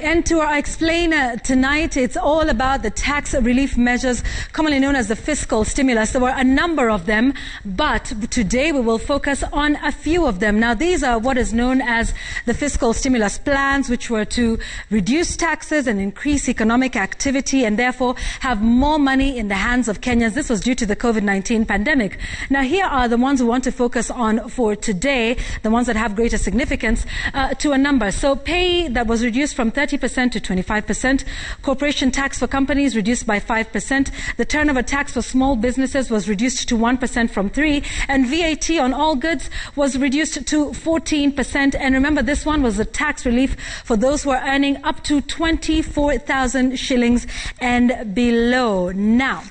And to our explainer tonight, it's all about the tax relief measures, commonly known as the fiscal stimulus. There were a number of them, but today we will focus on a few of them. Now, these are what is known as the fiscal stimulus plans, which were to reduce taxes and increase economic activity and therefore have more money in the hands of Kenyans. This was due to the COVID-19 pandemic. Now, here are the ones we want to focus on for today, the ones that have greater significance to a number. So pay that was reduced from 30% to 25%. Corporation tax for companies reduced by 5%. The turnover tax for small businesses was reduced to 1% from 3%. And VAT on all goods was reduced to 14%. And remember, this one was the tax relief for those who are earning up to 24,000 shillings and below. Now,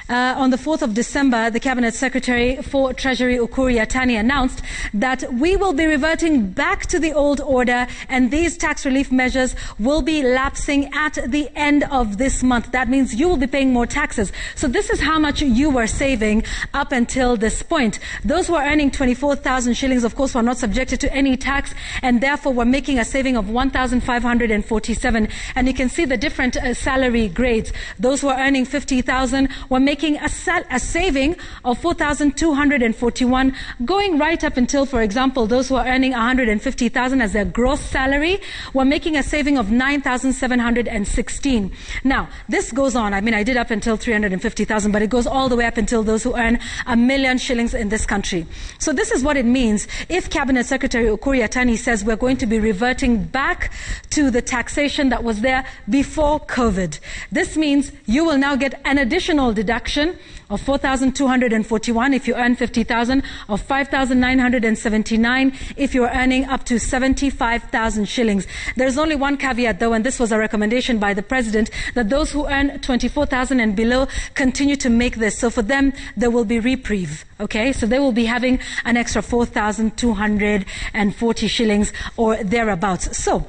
on the 4th of December, the Cabinet Secretary for Treasury, Ukur Yatani, announced that we will be reverting back to the old order and these tax relief measures will be lapsing at the end of this month. That means you will be paying more taxes. So this is how much you were saving up until this point. Those who are earning 24,000 shillings, of course, were not subjected to any tax and therefore were making a saving of 1,547. And you can see the different salary grades. Those who are earning 50,000 were making a saving of 4,241, going right up until, for example, those who are earning 150,000 as their gross salary were making a saving of 9,716. Now, this goes on. I mean, I did up until 350,000, but it goes all the way up until those who earn 1 million shillings in this country. So this is what it means if Cabinet Secretary Ukur Yatani says we're going to be reverting back to the taxation that was there before COVID. This means you will now get an additional deduction of 4,241 if you earn 50,000, of 5,979 if you're earning up to 75,000 shillings. There's only one caveat though, and this was a recommendation by the President, that those who earn 24,000 and below continue to make this. So for them, there will be reprieve. Okay, so they will be having an extra 4,240 shillings or thereabouts. So,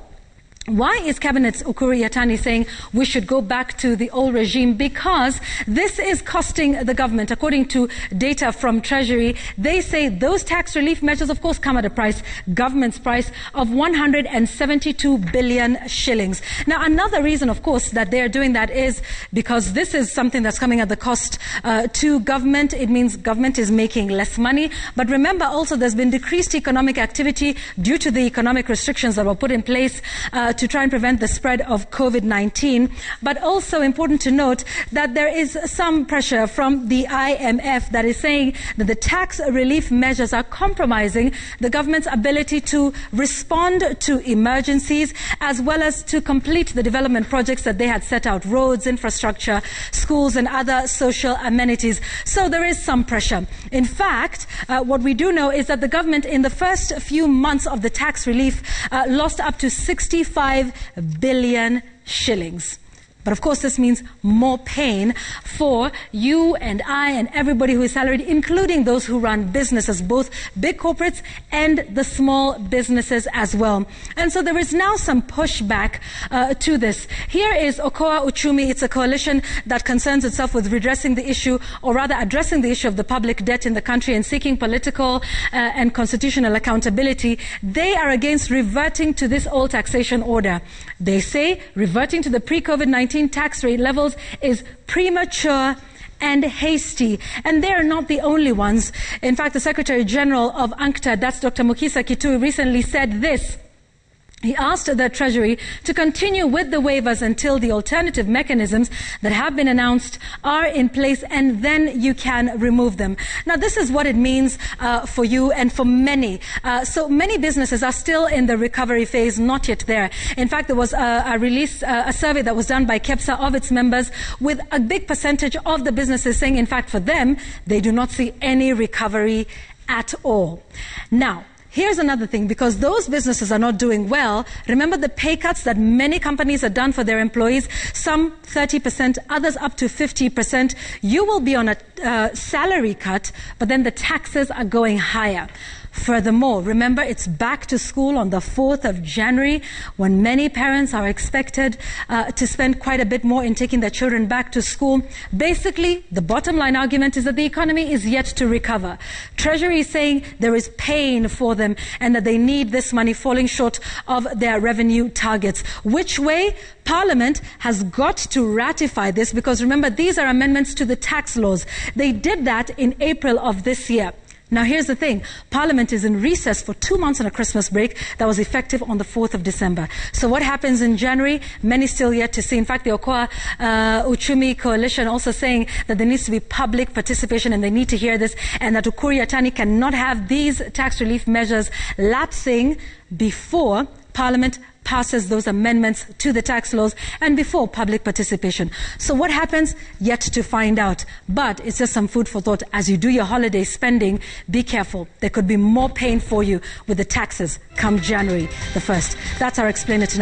why is Cabinet Ukur Yatani saying we should go back to the old regime? Because this is costing the government. According to data from Treasury, they say those tax relief measures, of course, come at a price, government's price, of 172 billion shillings. Now, another reason, of course, that they are doing that is because this is something that's coming at the cost to government. It means government is making less money. But remember also there's been decreased economic activity due to the economic restrictions that were put in place to try and prevent the spread of COVID-19. But also important to note that there is some pressure from the IMF that is saying that the tax relief measures are compromising the government's ability to respond to emergencies as well as to complete the development projects that they had set out, roads, infrastructure, schools and other social amenities. So there is some pressure. In fact, what we do know is that the government in the first few months of the tax relief lost up to 65 billion shillings. But of course, this means more pain for you and I and everybody who is salaried, including those who run businesses, both big corporates and the small businesses as well. And so there is now some pushback to this. Here is Okoa Uchumi. It's a coalition that concerns itself with redressing the issue, or rather addressing the issue of the public debt in the country and seeking political and constitutional accountability. They are against reverting to this old taxation order. They say reverting to the pre-COVID-19 tax rate levels is premature and hasty. And they are not the only ones. In fact, the Secretary General of UNCTAD, that's Dr. Mukisa Kitui, recently said this. He asked the Treasury to continue with the waivers until the alternative mechanisms that have been announced are in place, and then you can remove them. Now, this is what it means for you and for many. So many businesses are still in the recovery phase, not yet there. In fact, there was a survey that was done by KEPSA of its members, with a big percentage of the businesses saying, in fact, for them, they do not see any recovery at all. Now, here's another thing, because those businesses are not doing well. Remember the pay cuts that many companies have done for their employees, some 30%, others up to 50%. You will be on a salary cut, but then the taxes are going higher. Furthermore, remember, it's back to school on the 4th of January, when many parents are expected to spend quite a bit more in taking their children back to school. Basically, the bottom line argument is that the economy is yet to recover. Treasury is saying there is pain for them and that they need this money, falling short of their revenue targets. Which way? Parliament has got to ratify this, because remember, these are amendments to the tax laws. They did that in April of this year. Now, here's the thing. Parliament is in recess for 2 months on a Christmas break that was effective on the 4th of December. So what happens in January? Many still yet to see. In fact, the Okoa Uchumi Coalition also saying that there needs to be public participation, and they need to hear this, and that Ukur Yatani cannot have these tax relief measures lapsing before Parliament passes those amendments to the tax laws and before public participation. So what happens? Yet to find out. But it's just some food for thought. As you do your holiday spending, be careful. There could be more pain for you with the taxes come January the 1st. That's our explainer tonight.